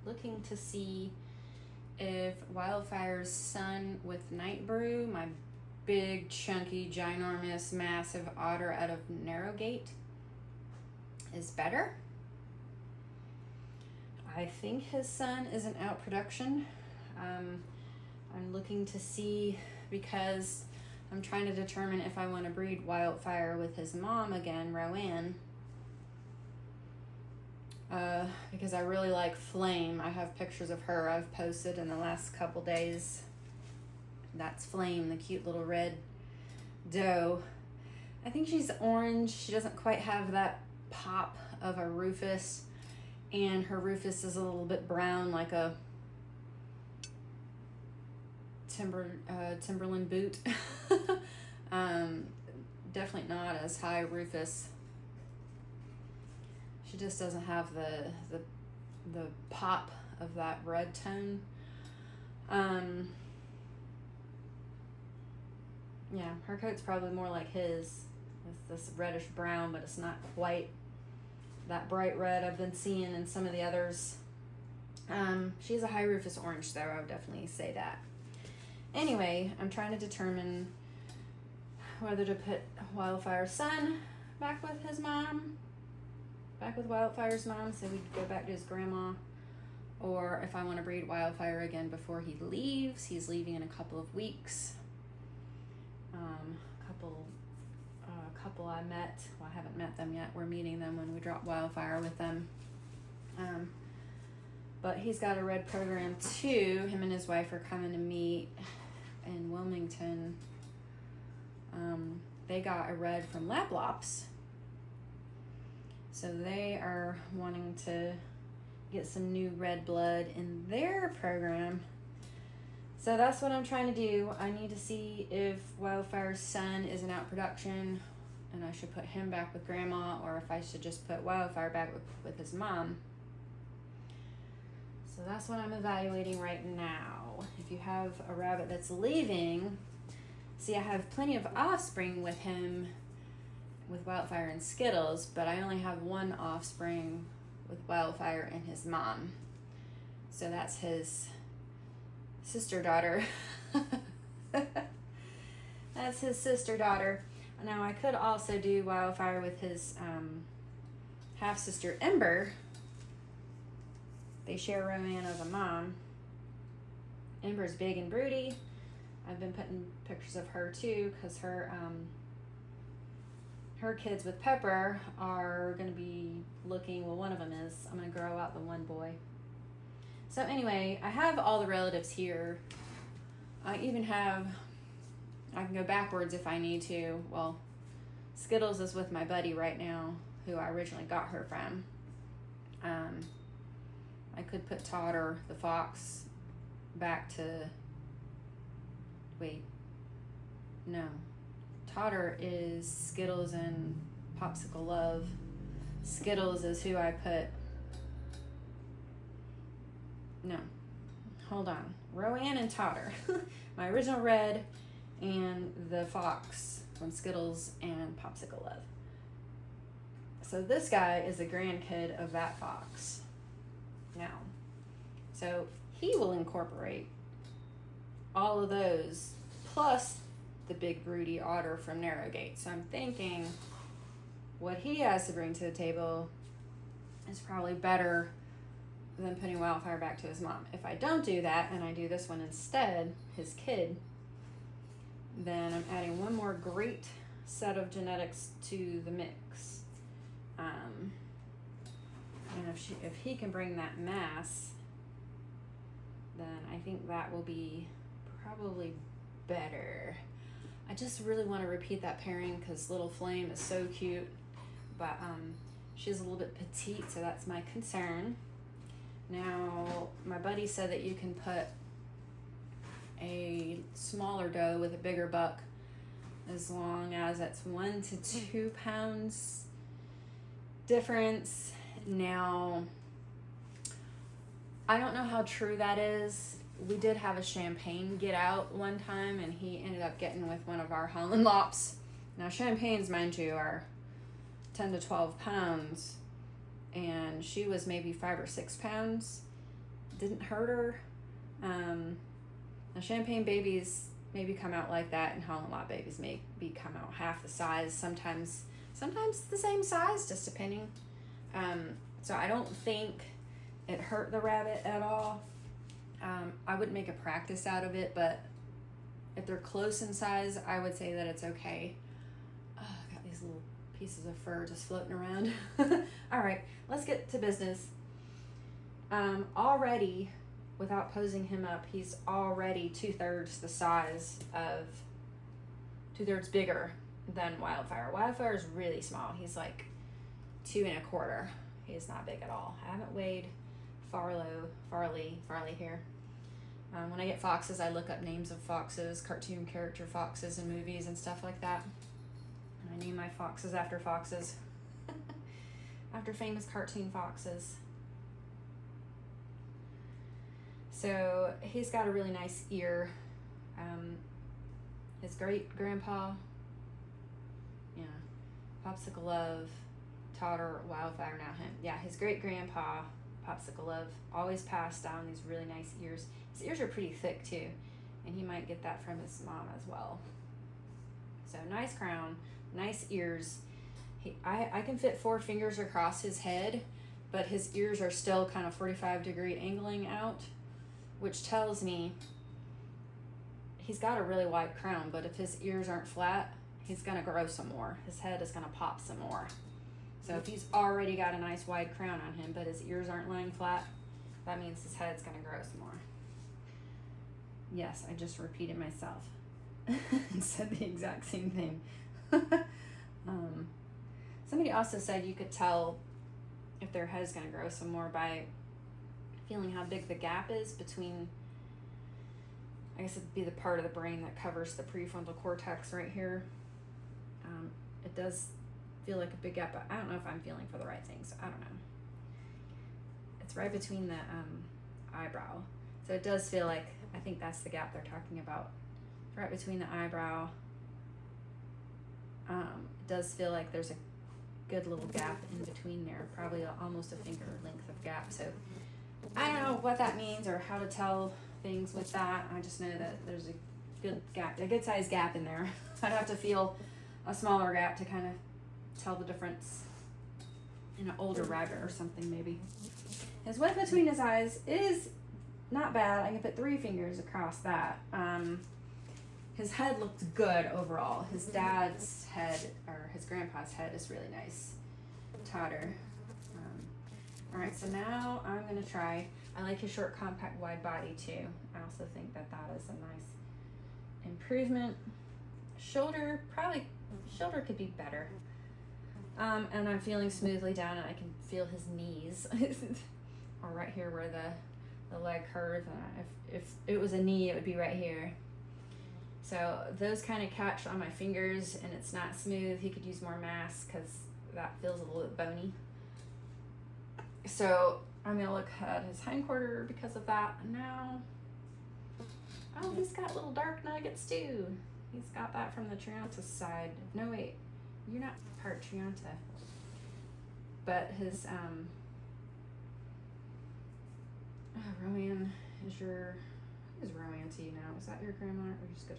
looking to see if Wildfire's son with Night Brew, my big, chunky, ginormous, massive otter out of Narrowgate, is better. I think his son is in out production. I'm looking to see because I'm trying to determine if I want to breed Wildfire with his mom again, Rowan. Because I really like Flame. I have pictures of her I've posted in the last couple days. That's Flame, the cute little red doe. I think she's orange. She doesn't quite have that pop of a Rufus, and her Rufus is a little bit brown, like a Timberland boot. Definitely not as high Rufus. She just doesn't have the pop of that red tone. Yeah, her coat's probably more like his. It's this reddish brown, but it's not quite that bright red I've been seeing in some of the others. She's a high Rufus orange, though. I would definitely say that. Anyway, I'm trying to determine whether to put Wildfire's son back with his mom, back with Wildfire's mom, so we could go back to his grandma, or if I want to breed Wildfire again before he leaves. He's leaving in a couple of weeks. Couple I met. Well, I haven't met them yet. We're meeting them when we drop Wildfire with them. But he's got a red program too. Him and his wife are coming to meet in Wilmington. They got a red from Laplops. So they are wanting to get some new red blood in their program. So that's what I'm trying to do. I need to see if Wildfire's son is in out production and I should put him back with grandma, or if I should just put Wildfire back with his mom. So that's what I'm evaluating right now. If you have a rabbit that's leaving, see, I have plenty of offspring with him, with Wildfire and Skittles, but I only have one offspring with Wildfire and his mom. So that's his sister daughter. That's his sister daughter. Now I could also do Wildfire with his half sister Ember. They share Rowan as a mom. Ember's big and broody. I've been putting pictures of her too, because her kids with Pepper are going to be looking, well, one of them is. I'm going to grow out the one boy. So anyway, I have all the relatives here. I can go backwards if I need to. Well, Skittles is with my buddy right now, who I originally got her from. I could put Totter, the fox, back to... Wait. No. Totter is Skittles and Popsicle Love. Skittles is who I put... No. Hold on. Rowan and Totter. My original red and the fox from Skittles and Popsicle Love. So this guy is a grandkid of that fox. Now. So he will incorporate all of those plus the big broody otter from Narrowgate. So I'm thinking what he has to bring to the table is probably better than putting Wildfire back to his mom. If I don't do that and I do this one instead, his kid, then I'm adding one more great set of genetics to the mix. And if he can bring that mass, then I think that will be probably better. I just really want to repeat that pairing because little Flame is so cute, but she's a little bit petite, so that's my concern. Now, my buddy said that you can put a smaller doe with a bigger buck as long as it's 1 to 2 pounds difference. Now, I don't know how true that is. We did have a Champagne get out one time, and he ended up getting with one of our Holland Lops. Now, Champagnes, mind you, are 10 to 12 pounds, and she was maybe 5 or 6 pounds. didn't hurt her. Now champagne babies maybe come out like that, and Holland lot babies maybe come out half the size, sometimes the same size, just depending. So I don't think it hurt the rabbit at all. I wouldn't make a practice out of it, but if they're close in size, I would say that it's okay. Oh, I got these little pieces of fur just floating around. All right, let's get to business. Already, without posing him up, he's already 2/3 the size of, 2/3 bigger than Wildfire. Wildfire is really small. He's like 2 1/4. He's not big at all. I haven't weighed Farley here. When I get foxes, I look up names of foxes, cartoon character foxes in movies and stuff like that. And I name my foxes after foxes, after famous cartoon foxes. So he's got a really nice ear. His great grandpa, Popsicle Love, Totter, Wildfire, now him. Yeah, his great grandpa, Popsicle Love, always passed down these really nice ears. His ears are pretty thick too, and he might get that from his mom as well. So nice crown, nice ears. I can fit 4 fingers across his head, but his ears are still kind of 45-degree angling out, which tells me he's got a really wide crown, but if his ears aren't flat, he's gonna grow some more. His head is gonna pop some more. So if he's already got a nice wide crown on him, but his ears aren't lying flat, that means his head's gonna grow some more. Yes, I just repeated myself and said the exact same thing. Somebody also said you could tell if their head is gonna grow some more by feeling how big the gap is between, I guess it'd be the part of the brain that covers the prefrontal cortex right here. It does feel like a big gap, but I don't know if I'm feeling for the right thing, so I don't know. It's right between the eyebrow. So it does feel like, I think that's the gap they're talking about. Right between the eyebrow. It does feel like there's a good little gap in between there, probably almost a finger length of gap. So I don't know what that means or how to tell things with that. I just know that there's a good gap, a good sized gap in there. I'd have to feel a smaller gap to kind of tell the difference in an older rabbit or something maybe. His width between his eyes is not bad. I can put 3 fingers across that. His head looks good overall. His dad's head, or his grandpa's head, is really nice. Totter. All right, so now I'm gonna try, I like his short, compact, wide body too. I also think that that is a nice improvement. Shoulder could be better. And I'm feeling smoothly down, and I can feel his knees, or right here where the leg curve. If it was a knee, it would be right here. So those kind of catch on my fingers, and it's not smooth. He could use more mass because that feels a little bit bony. So I'm gonna look at his hindquarter because of that. And now, oh, he's got little dark nuggets too. He's got that from the Trianta side. No, wait, you're not part Trianta. But his, Rowan is your, who is Rowan to you now? Is that your grandma or just good?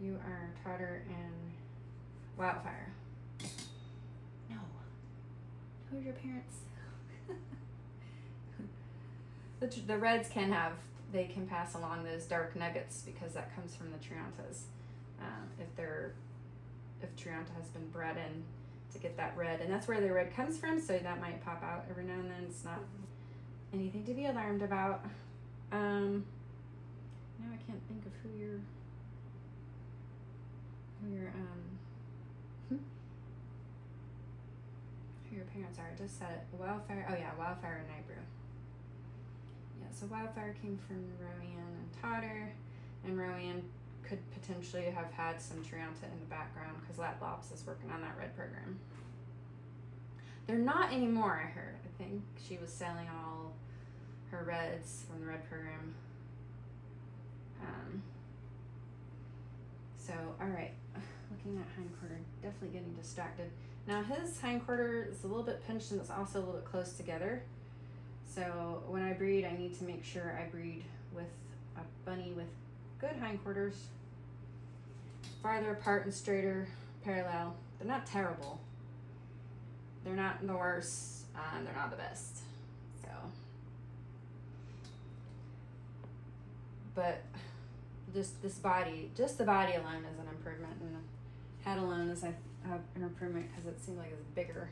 You are Totter and Wildfire. No. Who are your parents? The reds can pass along those dark nuggets because that comes from the Triantas. If Trianta has been bred in to get that red, and that's where the red comes from, so that might pop out every now and then. It's not anything to be alarmed about. Now I can't think of who your parents are. I just said it. Wildfire. Oh yeah, Wildfire and Nightbrew. Yeah, so Wildfire came from Rowan and Totter, and Rowan could potentially have had some Trianta in the background because Latlobs is working on that red program. They're not anymore, I heard. I think she was selling all her reds from the red program. So, all right, looking at hindquarter, definitely getting distracted. Now his hindquarter is a little bit pinched and it's also a little bit close together. So when I breed, I need to make sure I breed with a bunny with good hindquarters, farther apart and straighter, parallel. They're not terrible. They're not the worst. They're not the best. So, but just the body alone is an improvement, and the head alone is an improvement because it seems like it's bigger.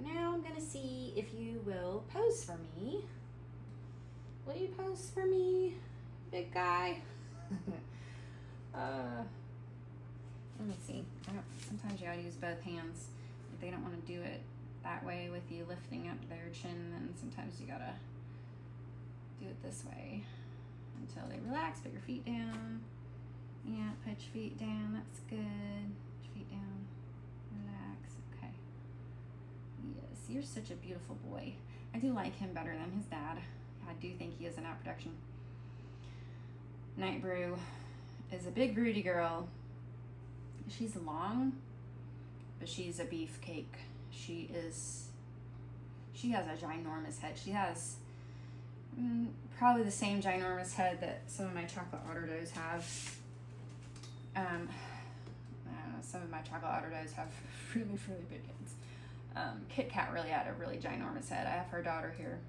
Now I'm gonna see if you will pose for me. Will you pose for me, big guy? Let me see. Sometimes you gotta use both hands. If they don't want to do it that way with you lifting up their chin, then sometimes you gotta do it this way until they relax. Put your feet down. Yeah, put your feet down. That's good. Put your feet down. Relax. Okay. Yes, you're such a beautiful boy. I do like him better than his dad. I do think he is an outproduction. Night Brew is a big broody girl. She's long, but she's a beefcake. She has a ginormous head. She has probably the same ginormous head that some of my chocolate otter does have. I don't know, some of my chocolate otter does have really, really big heads. Kit Kat really had a really ginormous head. I have her daughter here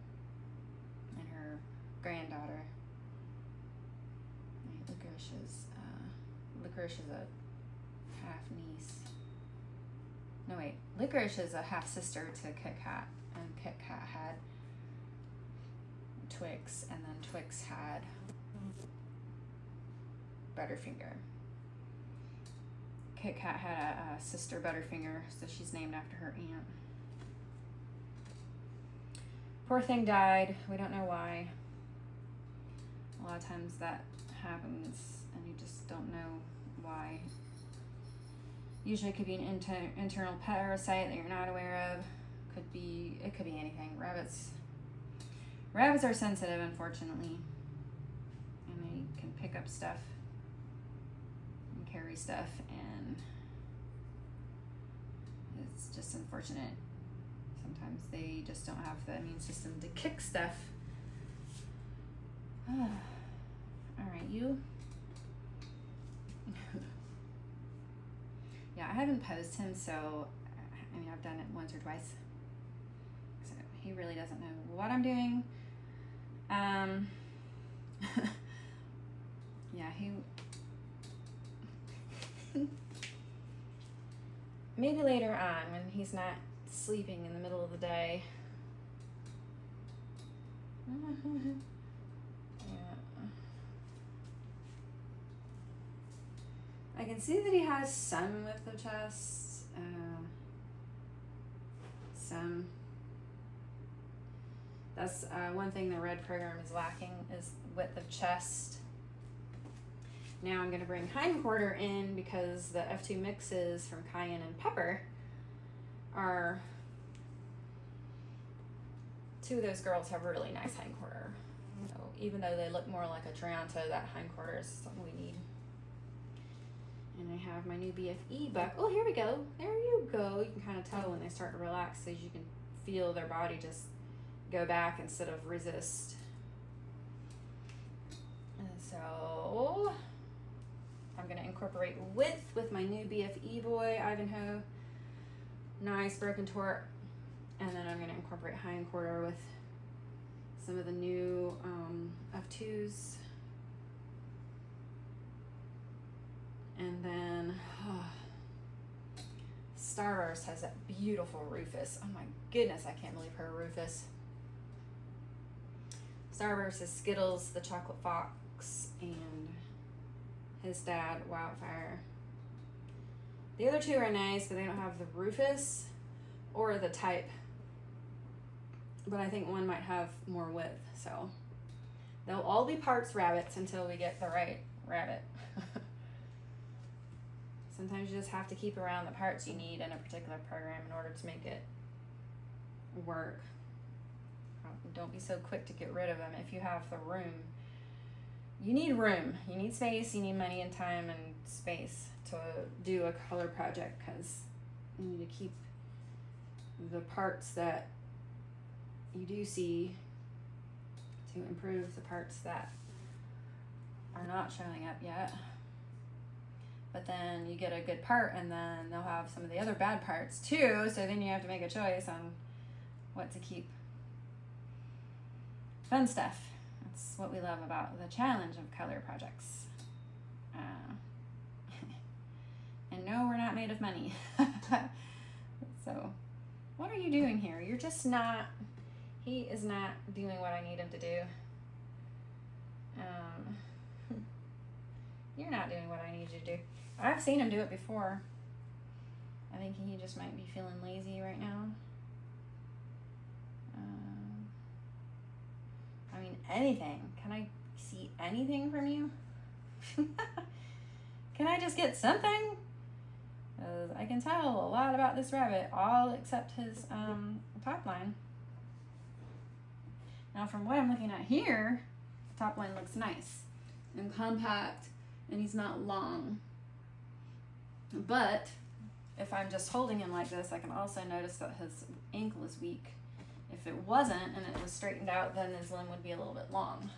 and her granddaughter. Licorice is a half niece. No wait, Licorice is a half sister to Kit Kat, and Kit Kat had Twix, and then Twix had Butterfinger. Kit Kat had a sister, Butterfinger, so she's named after her aunt. Poor thing died. We don't know why. A lot of times that happens, and you just don't know why. Usually it could be an internal parasite that you're not aware of. It could be anything. Rabbits are sensitive, unfortunately, and they can pick up stuff and carry stuff, and it's just unfortunate. Sometimes they just don't have the immune system to kick stuff. All right, you. Yeah, I haven't posed him, so I mean, I've done it once or twice. So he really doesn't know what I'm doing. Yeah, maybe later on when he's not sleeping in the middle of the day. I can see that he has some width of chest, some. That's one thing the red program is lacking, is width of chest. Now I'm going to bring hindquarter in because the F2 mixes from cayenne and pepper are, two of those girls have really nice hindquarter. So even though they look more like a Trianto, that hindquarter is something we need. And I have my new BFE buck. Oh, here we go. There you go. You can kind of tell when they start to relax, so you can feel their body just go back instead of resist. And so I'm going to incorporate width with my new BFE boy, Ivanhoe. Nice broken torque. And then I'm going to incorporate hindquarter with some of the new F2s. And then Starburst has that beautiful Rufus. Oh my goodness, I can't believe her Rufus. Starburst is Skittles, the chocolate fox, and his dad, Wildfire. The other two are nice, but they don't have the Rufus or the type. But I think one might have more width, so they'll all be parts rabbits until we get the right rabbit. Sometimes you just have to keep around the parts you need in a particular program in order to make it work. Don't be so quick to get rid of them if you have the room. You need room. You need space. You need money and time and space to do a color project, because you need to keep the parts that you do see to improve the parts that are not showing up yet. But then you get a good part and then they'll have some of the other bad parts too, so then you have to make a choice on what to keep. Fun stuff. That's what we love about the challenge of color projects. And no, we're not made of money. So, what are you doing here? You're just not, he is not doing what I need him to do. You're not doing what I need you to do. I've seen him do it before. I think he just might be feeling lazy right now. I mean, anything. Can I see anything from you? Can I just get something? I can tell a lot about this rabbit, all except his top line. Now, from what I'm looking at here, the top line looks nice and compact, and he's not long. But if I'm just holding him like this, I can also notice that his ankle is weak. If it wasn't and it was straightened out, then his limb would be a little bit long.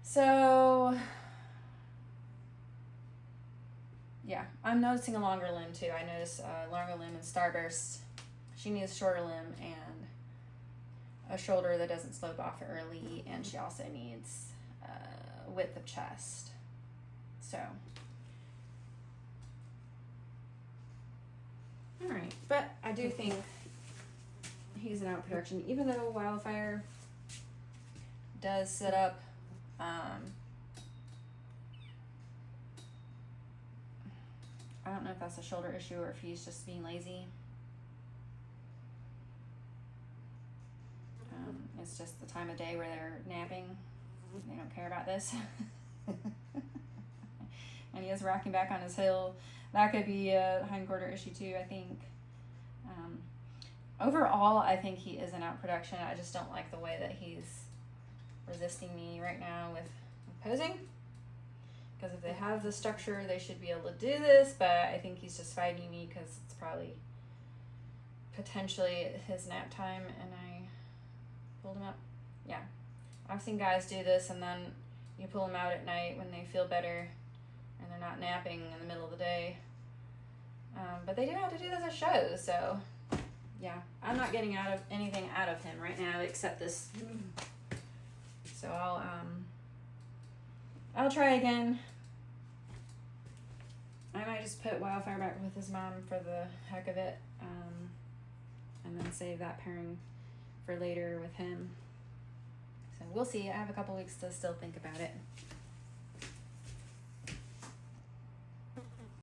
So, yeah, I'm noticing a longer limb too. I notice a longer limb in Starburst. She needs a shorter limb and a shoulder that doesn't slope off early, and she also needs width of chest. So, all right, but I do think he's an out production, even though Wildfire does sit up. I don't know if that's a shoulder issue or if he's just being lazy. It's just the time of day where they're napping. They don't care about this. And he is rocking back on his hill. That could be a hind quarter issue too, I think. Overall, I think he is an out production. I just don't like the way that he's resisting me right now with posing. Because if they have the structure, they should be able to do this, but I think he's just fighting me because it's probably potentially his nap time, and I pulled him up. Yeah. I've seen guys do this, and then you pull them out at night when they feel better, and they're not napping in the middle of the day. But they do have to do this at shows, so yeah. I'm not getting anything out of him right now except this. So I'll try again. I might just put Wildfire back with his mom for the heck of it, and then save that pairing for later with him. So we'll see. I have a couple weeks to still think about it.